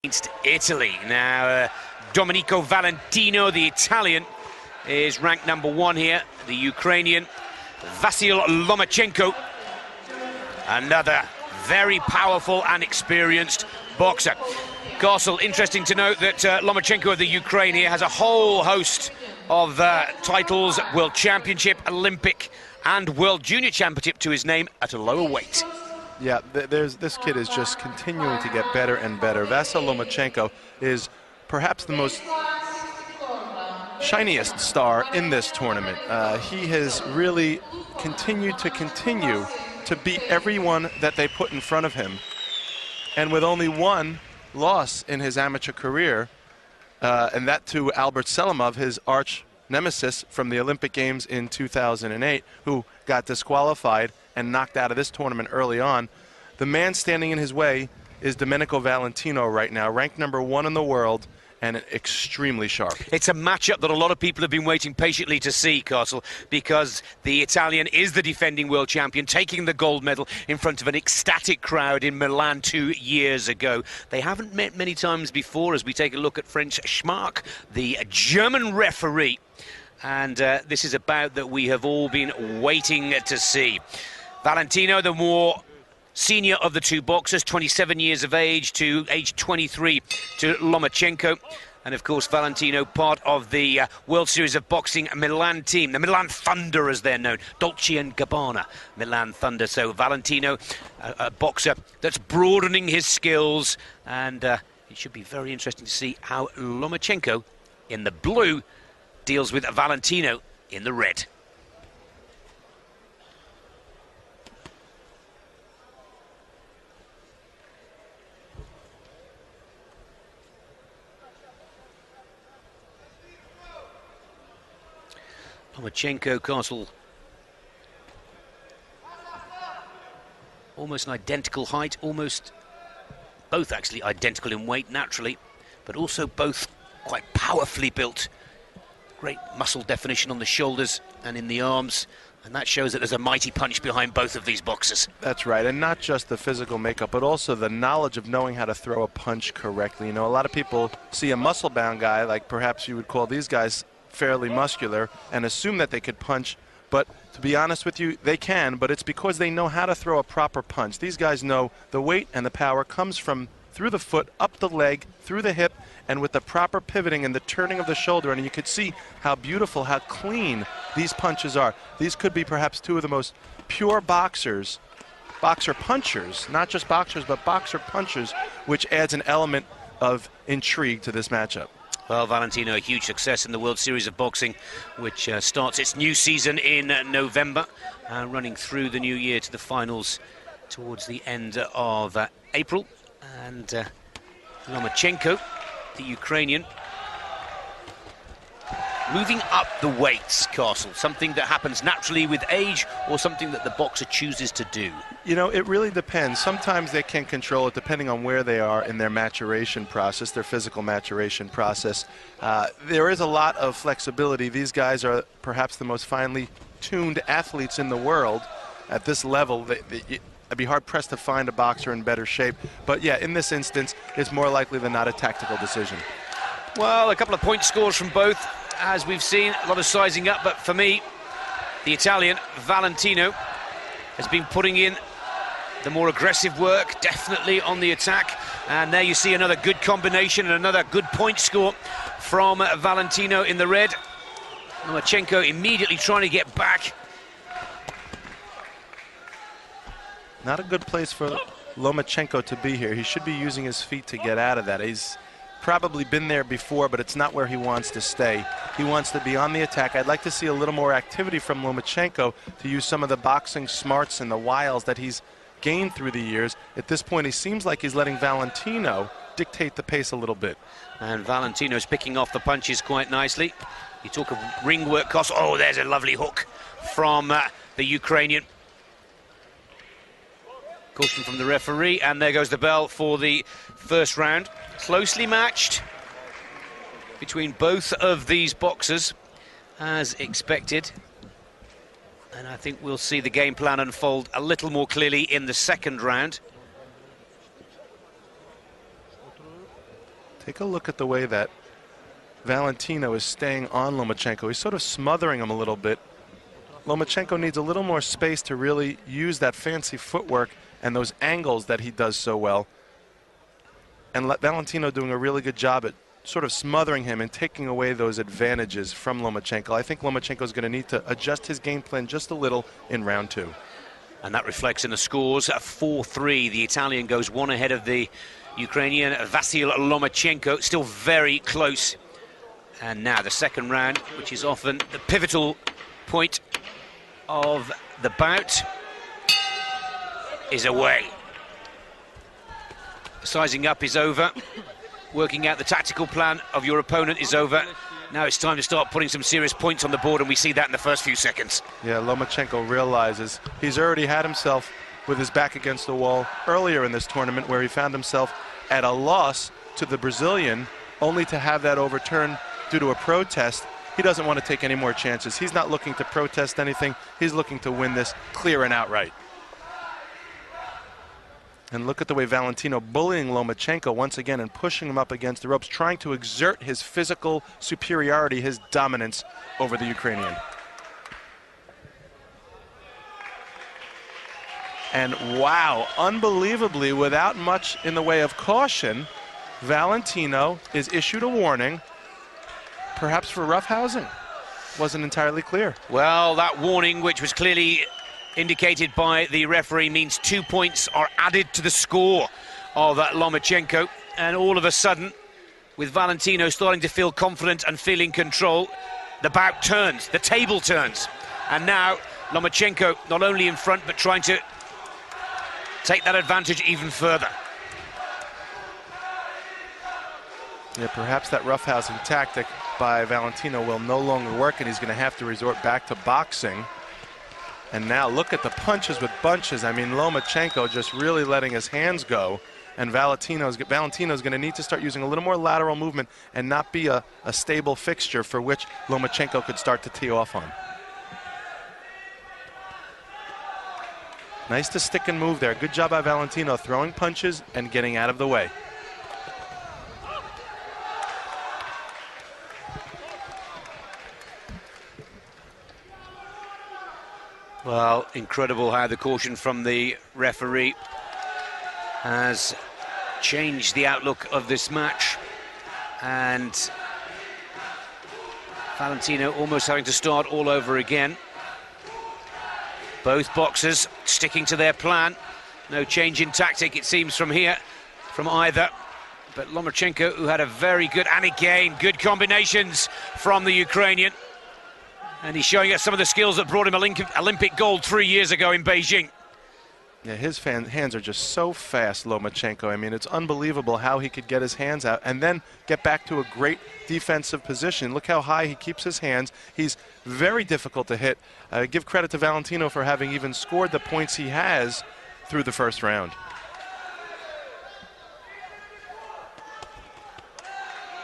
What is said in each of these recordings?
Against Italy. Now, Domenico Valentino, the Italian, is ranked #1 here. The Ukrainian, Vasil Lomachenko, another very powerful and experienced boxer. Castle, interesting to note that Lomachenko of the Ukraine here has a whole host of titles, World Championship, Olympic and World Junior Championship to his name at a lower weight. Yeah, this kid is just continuing to get better and better. Vasil Lomachenko is perhaps the most shiniest star in this tournament. He has really continued to beat everyone that they put in front of him. And with only one loss in his amateur career, and that to Albert Selimov, his arch nemesis from the Olympic Games in 2008, who got disqualified and knocked out of this tournament early on. The man standing in his way is Domenico Valentino right now, ranked #1 in the world and extremely sharp. It's a matchup that a lot of people have been waiting patiently to see, Castle, because the Italian is the defending world champion, taking the gold medal in front of an ecstatic crowd in Milan 2 years ago. They haven't met many times before as we take a look at French Schmark, the German referee. And this is a bout that we have all been waiting to see. Valentino, the more senior of the two boxers, 27 years of age to age 23 to Lomachenko. And of course, Valentino, part of the World Series of Boxing Milan team, the Milan Thunder as they're known, Dolce & Gabbana Milan Thunder. So Valentino, a boxer that's broadening his skills, and it should be very interesting to see how Lomachenko in the blue deals with Valentino in the red. Lomachenko, Castle, almost an identical height, almost both actually identical in weight naturally, but also both quite powerfully built. Great muscle definition on the shoulders and in the arms, and that shows that there's a mighty punch behind both of these boxers. That's right, and not just the physical makeup, but also the knowledge of knowing how to throw a punch correctly. You know, a lot of people see a muscle-bound guy, like perhaps you would call these guys fairly muscular, and assume that they could punch, but to be honest with you, they can, but it's because they know how to throw a proper punch. These guys know the weight and the power comes from through the foot, up the leg, through the hip, and with the proper pivoting and the turning of the shoulder. And you could see how beautiful, how clean these punches are. These could be perhaps two of the most pure boxer punchers, not just boxers, but boxer punchers, which adds an element of intrigue to this matchup. Well, Valentino, a huge success in the World Series of Boxing, which starts its new season in November, running through the new year to the finals towards the end of April. And Lomachenko, the Ukrainian, moving up the weights, Castle, something that happens naturally with age or something that the boxer chooses to do? You know, it really depends. Sometimes they can control it depending on where they are in their maturation process, their physical maturation process. There is a lot of flexibility. These guys are perhaps the most finely tuned athletes in the world at this level. I'd be hard-pressed to find a boxer in better shape. But, yeah, in this instance, it's more likely than not a tactical decision. Well, a couple of point scores from both, as we've seen. A lot of sizing up, but for me, the Italian, Valentino, has been putting in the more aggressive work, definitely on the attack. And there you see another good combination and another good point score from Valentino in the red. Lomachenko immediately trying to get back. Not a good place for Lomachenko to be here. He should be using his feet to get out of that. He's probably been there before, but it's not where he wants to stay. He wants to be on the attack. I'd like to see a little more activity from Lomachenko to use some of the boxing smarts and the wiles that he's gained through the years. At this point, he seems like he's letting Valentino dictate the pace a little bit. And Valentino's picking off the punches quite nicely. You talk of ring work cost. Oh, there's a lovely hook from the Ukrainian. Caution from the referee, and there goes the bell for the first round. Closely matched between both of these boxers, as expected. And I think we'll see the game plan unfold a little more clearly in the second round. Take a look at the way that Valentino is staying on Lomachenko. He's sort of smothering him a little bit. Lomachenko needs a little more space to really use that fancy footwork and those angles that he does so well. And Valentino doing a really good job at sort of smothering him and taking away those advantages from Lomachenko. I think Lomachenko is going to need to adjust his game plan just a little in round 2. And that reflects in the scores. 4-3. The Italian goes one ahead of the Ukrainian Vasil Lomachenko. Still very close. And now the second round, which is often the pivotal point of the bout, is away. Sizing up is over. Working out the tactical plan of your opponent is over. Now it's time to start putting some serious points on the board, and we see that in the first few seconds. Yeah, Lomachenko realizes he's already had himself with his back against the wall earlier in this tournament, where he found himself at a loss to the Brazilian, only to have that overturned due to a protest. He doesn't want to take any more chances. He's not looking to protest anything. He's looking to win this clear and outright. And look at the way Valentino bullying Lomachenko once again and pushing him up against the ropes, trying to exert his physical superiority, his dominance over the Ukrainian. And wow, unbelievably, without much in the way of caution, Valentino is issued a warning, perhaps for roughhousing. Wasn't entirely clear. Well, that warning, which was clearly indicated by the referee, means 2 points are added to the score of Lomachenko. And all of a sudden, with Valentino starting to feel confident and feel in control, the bout turns, the table turns. And now Lomachenko not only in front, but trying to take that advantage even further. Yeah, perhaps that roughhousing tactic by Valentino will no longer work, and he's going to have to resort back to boxing. And now look at the punches with bunches. I mean, Lomachenko just really letting his hands go. And Valentino's going to need to start using a little more lateral movement and not be a stable fixture for which Lomachenko could start to tee off on. Nice to stick and move there. Good job by Valentino, throwing punches and getting out of the way. Well, incredible how the caution from the referee has changed the outlook of this match. And Valentino almost having to start all over again. Both boxers sticking to their plan. No change in tactic, it seems, from here, from either. But Lomachenko, who had a very good, and again, good combinations from the Ukrainian. And he's showing us some of the skills that brought him Olympic gold 3 years ago in Beijing. Yeah, his hands are just so fast, Lomachenko. I mean, it's unbelievable how he could get his hands out and then get back to a great defensive position. Look how high he keeps his hands. He's very difficult to hit. Give credit to Valentino for having even scored the points he has through the first round.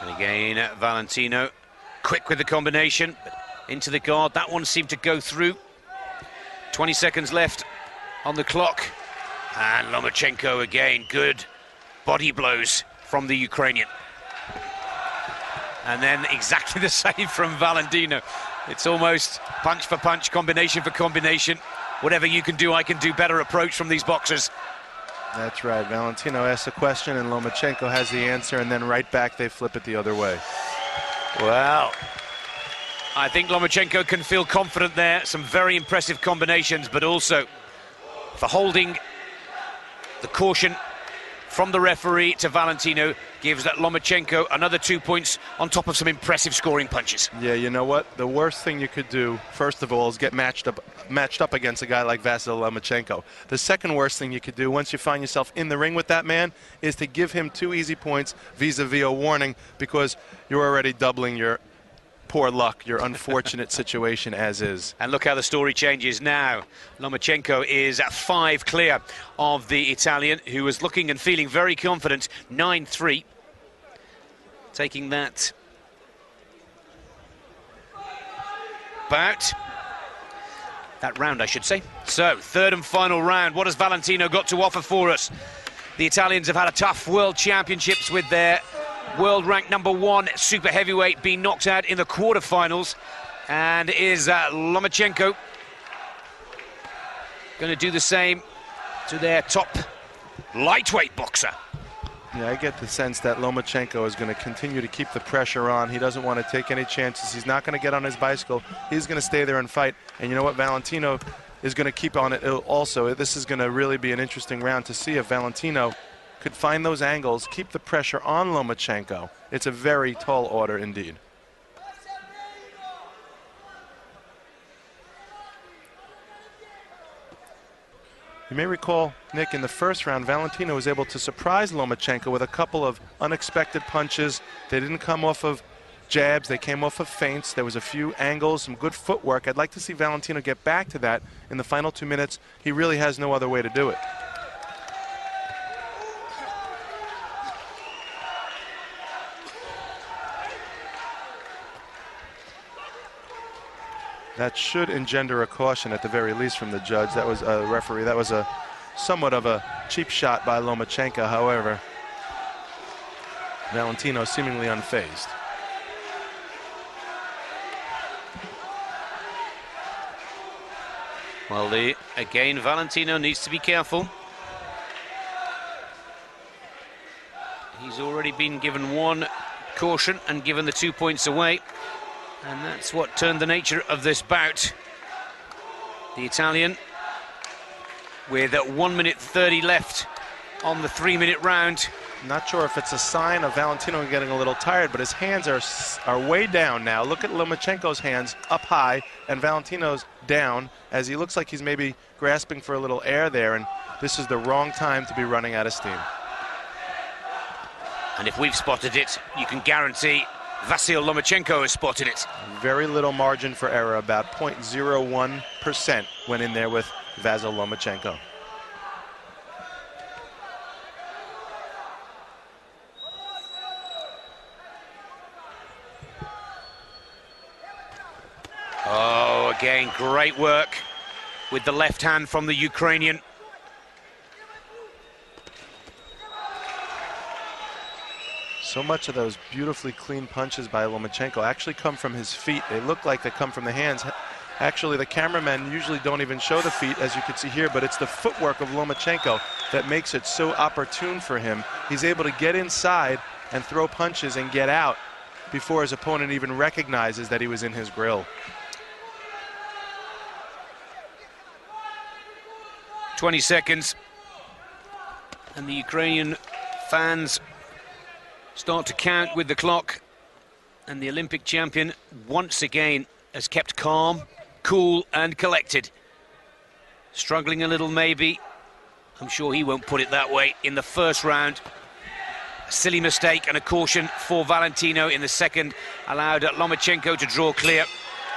And again, Valentino, quick with the combination. Into the guard, that one seemed to go through. 20 seconds left on the clock. And Lomachenko again, good body blows from the Ukrainian. And then exactly the same from Valentino. It's almost punch for punch, combination for combination. Whatever you can do, I can do better approach from these boxers. That's right. Valentino asks a question and Lomachenko has the answer, and then right back they flip it the other way. Well, I think Lomachenko can feel confident there. Some very impressive combinations, but also for holding the caution from the referee to Valentino gives that Lomachenko another 2 points on top of some impressive scoring punches. Yeah, you know what? The worst thing you could do, first of all, is get matched up against a guy like Vasil Lomachenko. The second worst thing you could do once you find yourself in the ring with that man is to give him 2 easy points vis-a-vis a warning, because you're already doubling your poor luck, your unfortunate situation as is. And look how the story changes now. Lomachenko is at 5 clear of the Italian, who was looking and feeling very confident. 9-3. Taking that bout. That round, I should say. So, third and final round. What has Valentino got to offer for us? The Italians have had a tough World Championships with their world ranked #1 super heavyweight, being knocked out in the quarterfinals, and is Lomachenko going to do the same to their top lightweight boxer? Yeah, I get the sense that Lomachenko is going to continue to keep the pressure on. He doesn't want to take any chances. He's not going to get on his bicycle. He's going to stay there and fight. And you know what? Valentino is going to keep on it also. This is going to really be an interesting round to see if Valentino could find those angles, keep the pressure on Lomachenko. It's a very tall order indeed. You may recall, Nick, in the first round, Valentino was able to surprise Lomachenko with a couple of unexpected punches. They didn't come off of jabs, they came off of feints. There was a few angles, some good footwork. I'd like to see Valentino get back to that in the final 2 minutes. He really has no other way to do it. That should engender a caution at the very least from the judge. That was a referee. That was a somewhat of a cheap shot by Lomachenko. However, Valentino seemingly unfazed. Well, again, Valentino needs to be careful. He's already been given 1 caution and given the 2 points away. And that's what turned the nature of this bout. The Italian, with 1 minute 30 left on the 3-minute round. Not sure if it's a sign of Valentino getting a little tired, but his hands are way down now. Look at Lomachenko's hands up high and Valentino's down, as he looks like he's maybe grasping for a little air there, and this is the wrong time to be running out of steam. And if we've spotted it, you can guarantee Vasil Lomachenko has spotted it. Very little margin for error, about 0.01% went in there with Vasil Lomachenko. Oh, again, great work with the left hand from the Ukrainian. So much of those beautifully clean punches by Lomachenko actually come from his feet. They look like they come from the hands. Actually, the cameramen usually don't even show the feet, as you can see here, but it's the footwork of Lomachenko that makes it so opportune for him. He's able to get inside and throw punches and get out before his opponent even recognizes that he was in his grill. 20 seconds. And the Ukrainian fans start to count with the clock, and the Olympic champion once again has kept calm, cool and collected. Struggling a little maybe, I'm sure he won't put it that way, in the first round. A silly mistake and a caution for Valentino in the second allowed Lomachenko to draw clear,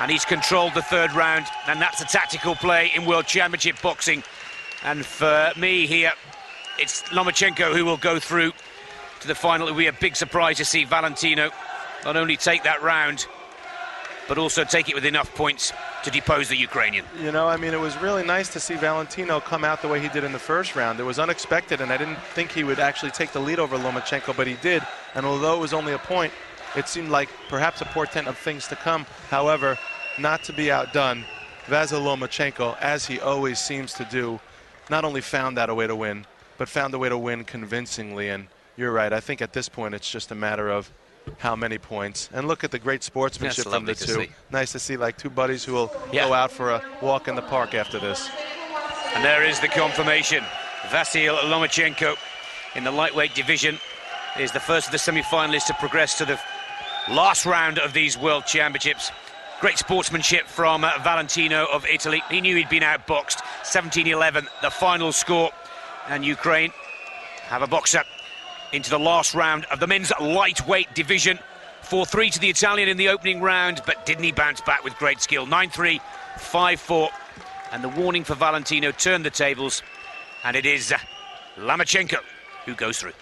and he's controlled the third round, and that's a tactical play in World Championship boxing. And for me here, it's Lomachenko who will go through to the final. It will be a big surprise to see Valentino not only take that round, but also take it with enough points to depose the Ukrainian. You know, I mean, it was really nice to see Valentino come out the way he did in the first round. It was unexpected, and I didn't think he would actually take the lead over Lomachenko, but he did. And although it was only a point, it seemed like perhaps a portent of things to come. However, not to be outdone, Vasil Lomachenko, as he always seems to do, not only found that a way to win, but found a way to win convincingly. And you're right, I think at this point it's just a matter of how many points. And look at the great sportsmanship from the two. Nice to see, like two buddies who will go out for a walk in the park after this. And there is the confirmation. Vasil Lomachenko in the lightweight division is the first of the semi-finalists to progress to the last round of these World Championships. Great sportsmanship from Valentino of Italy. He knew he'd been outboxed. 17-11, the final score. And Ukraine have a boxer into the last round of the men's lightweight division. 4-3 to the Italian in the opening round, but didn't he bounce back with great skill? 9-3, 5-4. And the warning for Valentino turned the tables, and it is Lomachenko who goes through.